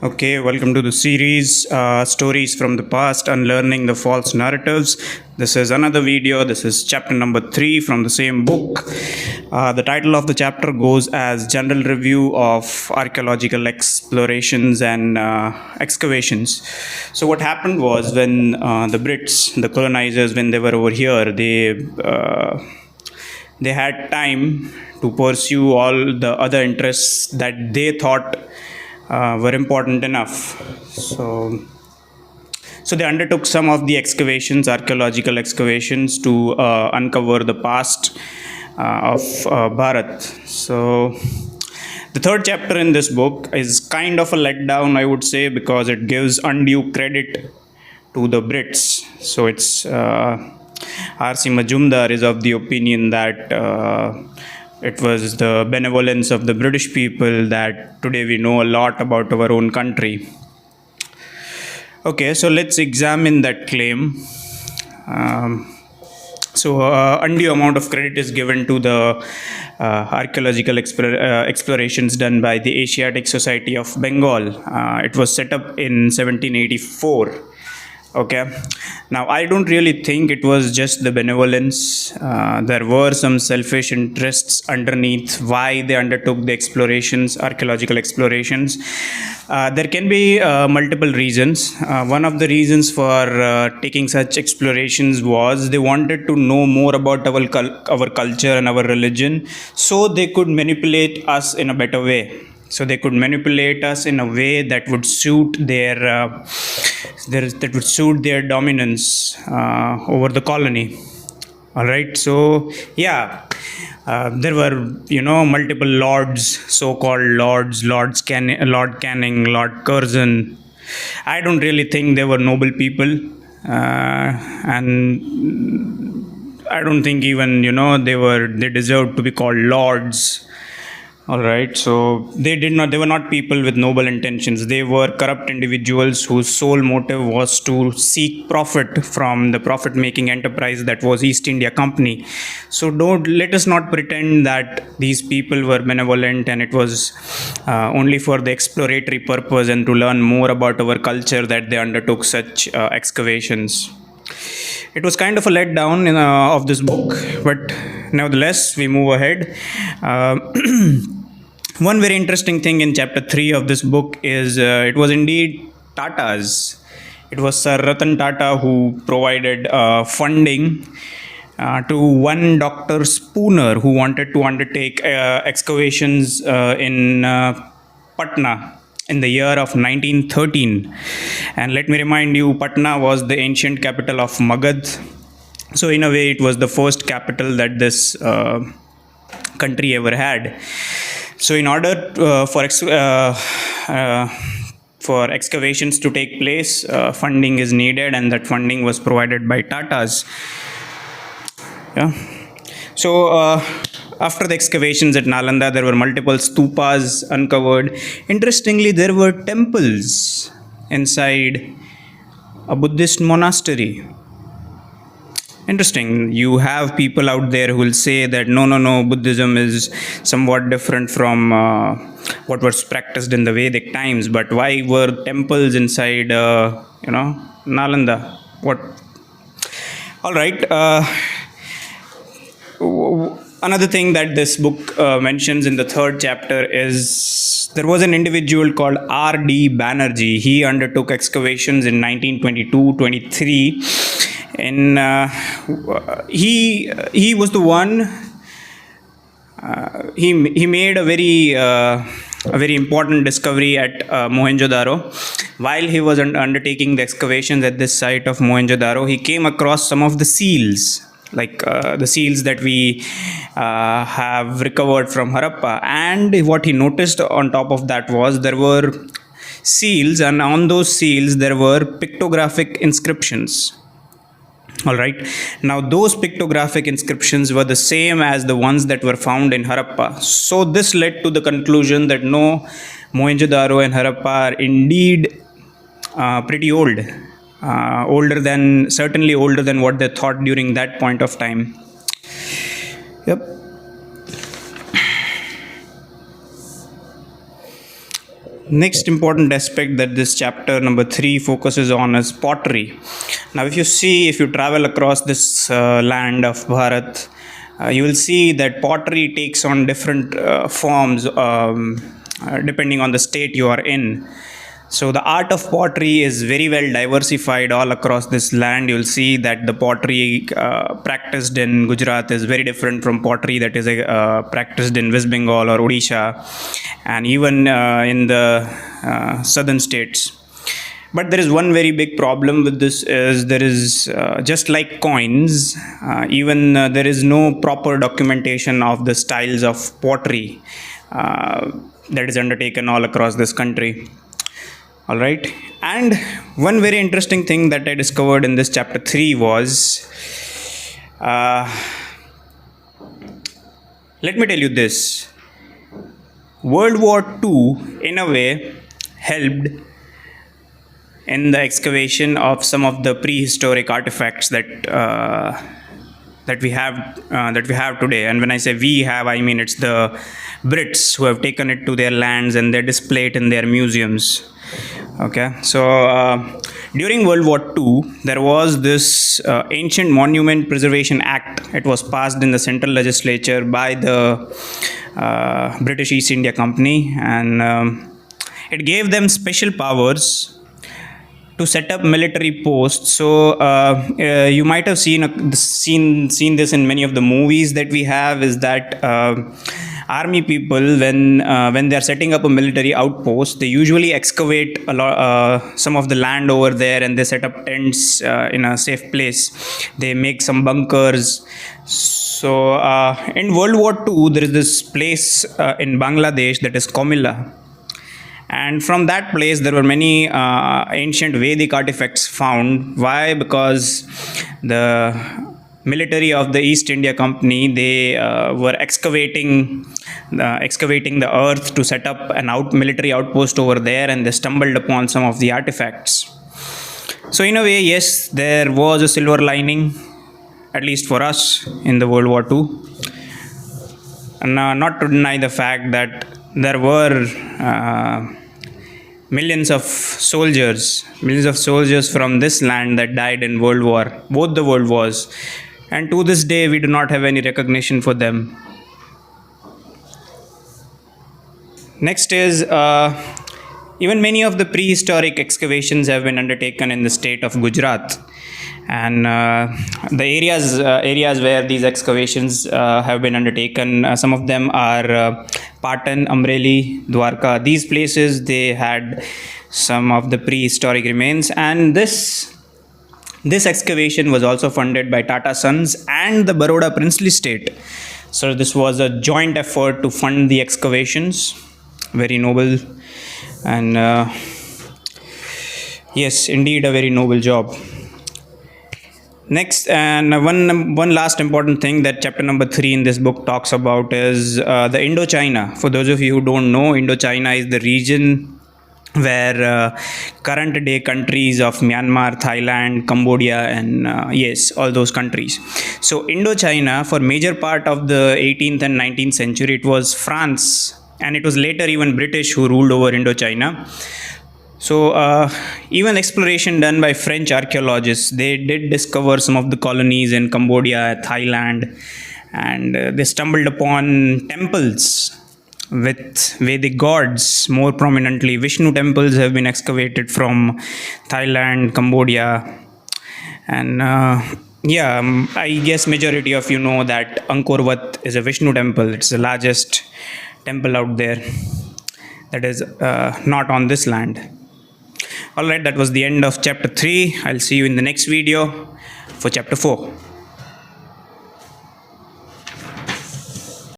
Okay, welcome to the series Stories from the Past, Unlearning the False Narratives. This is another video. This is chapter number 3 from the same book. The title of the chapter goes as General Review of Archaeological Explorations and Excavations. So, what happened was when the Brits, the colonizers, when they were over here, they had time to pursue all the other interests that they thought were important enough. So they undertook some of the excavations, archaeological excavations, to uncover the past of Bharat. So the third chapter in this book is kind of a letdown, I would say, because it gives undue credit to the Brits. So it's RC Majumdar is of the opinion that it was the benevolence of the British people that today we know a lot about our own country. Okay, so let's examine that claim. Undue amount of credit is given to the archaeological explorations done by the Asiatic Society of Bengal. It was set up in 1784. Okay, now I don't really think it was just the benevolence. There were some selfish interests underneath why they undertook the explorations, archaeological explorations. There can be multiple reasons. One of the reasons for taking such explorations was they wanted to know more about our culture and our religion, so they could manipulate us in a better way. So they could manipulate us in a way that would suit their dominance over the colony. All right. So yeah, there were multiple lords, so-called lords, Lord Canning, Lord Curzon. I don't really think they were noble people, and I don't think even they deserved to be called lords. All right, so they were not people with noble intentions. They were corrupt individuals whose sole motive was to seek profit from the profit-making enterprise that was East India Company. So let us not pretend that these people were benevolent and it was only for the exploratory purpose and to learn more about our culture that they undertook such excavations. It was kind of a letdown of this book, but nevertheless, we move ahead. One very interesting thing in chapter 3 of this book is it was indeed Tata's. It was Sir Ratan Tata who provided funding to one Dr. Spooner who wanted to undertake excavations in Patna in the year of 1913. And let me remind you, Patna was the ancient capital of Magad. So in a way, it was the first capital that this country ever had. So in order for excavations to take place, funding is needed, and that funding was provided by Tatas. Yeah. So after the excavations at Nalanda, there were multiple stupas uncovered. Interestingly, there were temples inside a Buddhist monastery. Interesting. You have people out there who will say that no, Buddhism is somewhat different from what was practiced in the Vedic times. But why were temples inside, Nalanda? What? All right. Another thing that this book mentions in the third chapter is there was an individual called R.D. Banerjee. He undertook excavations in 1922-23. And he was the one. He made a very important discovery at Mohenjo-daro. While he was undertaking the excavations at this site of Mohenjo-daro, he came across some of the seals, like the seals that we have recovered from Harappa. And what he noticed on top of that was there were seals, and on those seals there were pictographic inscriptions. All right. Now, those pictographic inscriptions were the same as the ones that were found in Harappa. So this led to the conclusion that no, Mohenjo-daro and Harappa are indeed pretty old, certainly older than what they thought during that point of time. Yep. Next important aspect that this chapter number 3 focuses on is pottery. Now, if you travel across this land of Bharat, you will see that pottery takes on different forms depending on the state you are in. So the art of pottery is very well diversified all across this land. You'll see that the pottery practiced in Gujarat is very different from pottery that is practiced in West Bengal or Odisha, and even in the southern states. But there is one very big problem with this is there is just like coins, even there is no proper documentation of the styles of pottery that is undertaken all across this country. All right, and one very interesting thing that I discovered in this chapter 3 was, let me tell you this: World War II, in a way, helped in the excavation of some of the prehistoric artifacts that we have today. And when I say we have, I mean it's the Brits who have taken it to their lands and they display it in their museums. Okay, so during World War II, there was this Ancient Monument Preservation Act. It was passed in the central legislature by the British East India Company, and it gave them special powers to set up military posts. So you might have seen this in many of the movies that we have, is that army people, when they are setting up a military outpost, they usually excavate some of the land over there, and they set up tents in a safe place. They make some bunkers. So in World War II, there is this place in Bangladesh that is Comilla. And from that place, there were many ancient Vedic artifacts found. Why? Because the military of the East India Company, they were excavating the earth to set up an military outpost over there, and they stumbled upon some of the artifacts. So in a way, yes, there was a silver lining, at least for us, in the World War II. And not to deny the fact that there were millions of soldiers from this land that died in both the world wars, and to this day we do not have any recognition for them. Next is even many of the prehistoric excavations have been undertaken in the state of Gujarat, and the areas where these excavations have been undertaken, some of them are Patan, Amreli, Dwarka. These places, they had some of the prehistoric remains, and this excavation was also funded by Tata Sons and the Baroda princely state. So this was a joint effort to fund the excavations. Very noble, and yes, indeed a very noble job. Next, and one last important thing that chapter number 3 in this book talks about is the Indochina. For those of you who don't know, Indochina is the region where current day countries of Myanmar, Thailand, Cambodia, and yes, all those countries. So Indochina, for major part of the 18th and 19th century, it was France, and it was later even British who ruled over Indochina. So even exploration done by French archaeologists, they did discover some of the colonies in Cambodia, Thailand, and they stumbled upon temples with Vedic gods. More prominently, Vishnu temples have been excavated from Thailand, Cambodia, and I guess majority of you know that Angkor Wat is a Vishnu temple. It's the largest temple out there that is not on this land. Alright, that was the end of chapter 3. I'll see you in the next video for chapter 4.